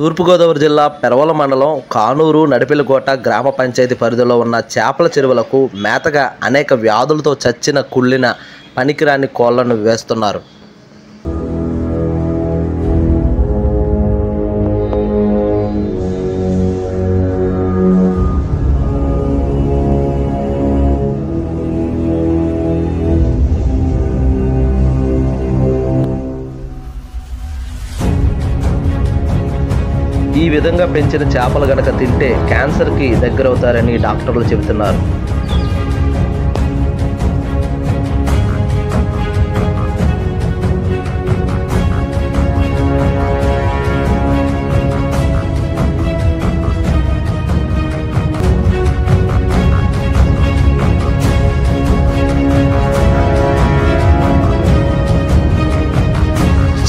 తూర్పుగోదావరి జిల్లా పెరవల మండలం కానూరు నడిపెల్లికోట గ్రామ పంచాయతీ పరిధిలో ఉన్న చేపల చెరువులకు మేతగా అనేక వ్యాధులతో చచ్చిన కుళ్ళిన పనికిరాని కోళ్లను వేస్తున్నారు. ఈ విధంగా పెంచిన చేపలు గనక తింటే క్యాన్సర్కి దగ్గరవుతారని డాక్టర్లు చెబుతున్నారు.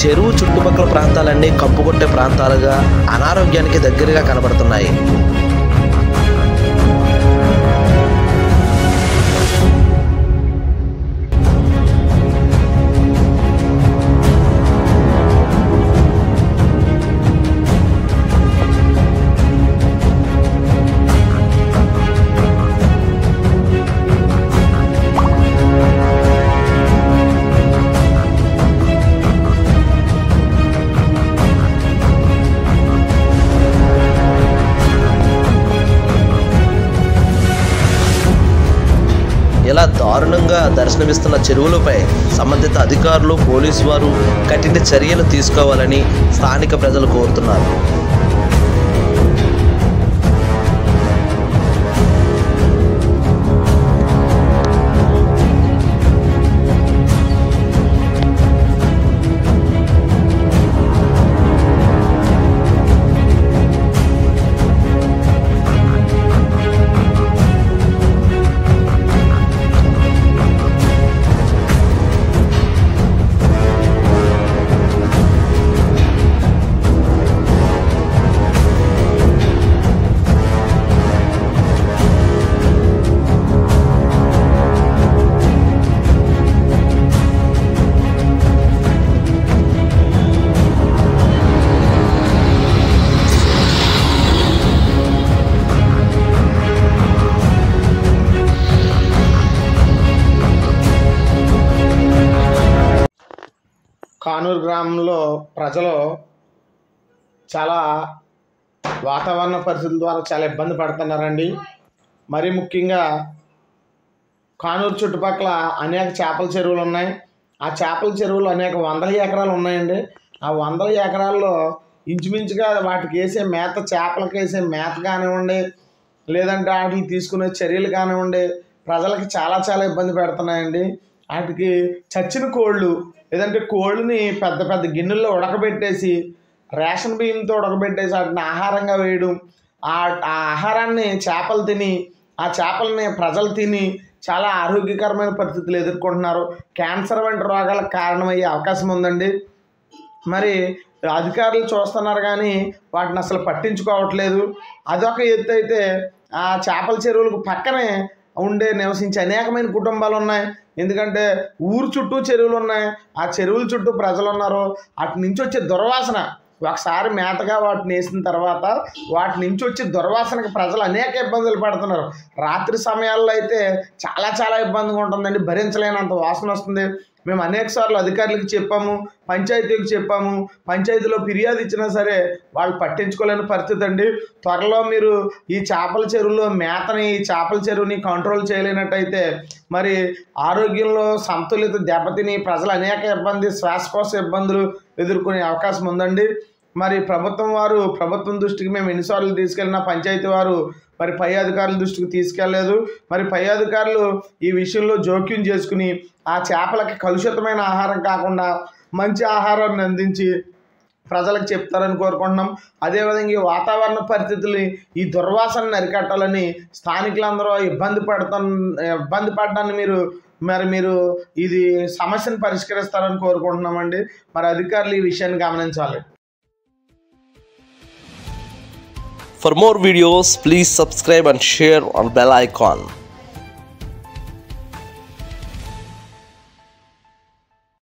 చెరువు చుట్టుపక్కల ప్రాంతాలన్నీ కంపుకొట్టే ప్రాంతాలుగా అనారోగ్యానికి దగ్గరగా కనబడుతున్నాయి. ఇలా దారుణంగా దర్శనమిస్తున్న చెరువులపై సంబంధిత అధికారులు, పోలీసు వారు కఠిన చర్యలు తీసుకోవాలని స్థానిక ప్రజలు కోరుతున్నారు. కానూరు గ్రామంలో ప్రజలు చాలా వాతావరణ పరిస్థితుల ద్వారా చాలా ఇబ్బంది పడుతున్నారండి. మరీ ముఖ్యంగా కానూరు చుట్టుపక్కల అనేక చేపల చెరువులు ఉన్నాయి. ఆ చేపల చెరువులు అనేక వందల ఎకరాలు ఉన్నాయండి. ఆ వందల ఎకరాల్లో ఇంచుమించుగా వాటికి వేసే మేత, చేపలకు వేసే మేత కానివ్వండి, లేదంటే వాటికి తీసుకునే చర్యలు కానివ్వండి, ప్రజలకి చాలా చాలా ఇబ్బంది పెడుతున్నాయండి. వాటికి చచ్చిన కోళ్ళు, లేదంటే కోళ్ళని పెద్ద పెద్ద గిన్నెల్లో ఉడకబెట్టేసి, రేషన్ బియ్యంతో ఉడకబెట్టేసి వాటిని ఆహారంగా వేయడం, ఆ ఆహారాన్ని చేపలు తిని, ఆ చేపలని ప్రజలు తిని చాలా ఆరోగ్యకరమైన పరిస్థితులు ఎదుర్కొంటున్నారు. క్యాన్సర్ వంటి రోగాలకు కారణమయ్యే అవకాశం ఉందండి. మరి అధికారులు చూస్తున్నారు కానీ వాటిని అసలు పట్టించుకోవట్లేదు. అదొక ఎత్తు అయితే, ఆ చేపల చెరువులకు పక్కనే నివసించే అనేకమైన కుటుంబాలు ఉన్నాయి. ఎందుకంటే ఊరు చుట్టూ చెరువులు ఉన్నాయి. ఆ చెరువుల చుట్టూ ప్రజలు ఉన్నారు. వాటి నుంచి వచ్చే దుర్వాసన, ఒకసారి మేతగా వాటిని వేసిన తర్వాత వాటి నుంచి వచ్చే దుర్వాసనకి ప్రజలు అనేక ఇబ్బందులు పడుతున్నారు. రాత్రి సమయాల్లో అయితే చాలా చాలా ఇబ్బందిగా ఉంటుందండి. భరించలేనంత వాసన వస్తుంది. మేము అనేకసార్లు అధికారులకు చెప్పాము, పంచాయతీకి చెప్పాము. పంచాయతీలో ఫిర్యాదు ఇచ్చినా సరే వాళ్ళు పట్టించుకోలేని పరిస్థితి అండి. త్వరలో మీరు ఈ చేపల చెరువులో మేతని, ఈ చేపల చెరువుని కంట్రోల్ చేయలేనట్టయితే మరి ఆరోగ్యంలో సమతుల్యత దెబ్బతిని ప్రజలు అనేక శ్వాసకోశ ఇబ్బందులు ఎదుర్కొనే అవకాశం ఉందండి. మరి ప్రభుత్వం దృష్టికి మేము ఎన్నిసార్లు తీసుకెళ్ళినా పంచాయతీ వారు మరి పై అధికారుల దృష్టికి తీసుకెళ్లలేదు. మరి పై అధికారులు ఈ విషయంలో జోక్యం చేసుకుని ఆ చేపలకి కలుషితమైన ఆహారం కాకుండా మంచి ఆహారాన్ని అందించి ప్రజలకు చెప్తారని కోరుకుంటున్నాం. అదేవిధంగా ఈ వాతావరణ పరిస్థితులు, ఈ దుర్వాసనను అరికట్టాలని స్థానికులందరూ ఇబ్బంది పడడాన్ని మీరు ఇది సమస్యను పరిష్కరిస్తారని కోరుకుంటున్నామండి. మరి అధికారులు ఈ విషయాన్ని గమనించాలి. For more videos, please subscribe and share on bell icon.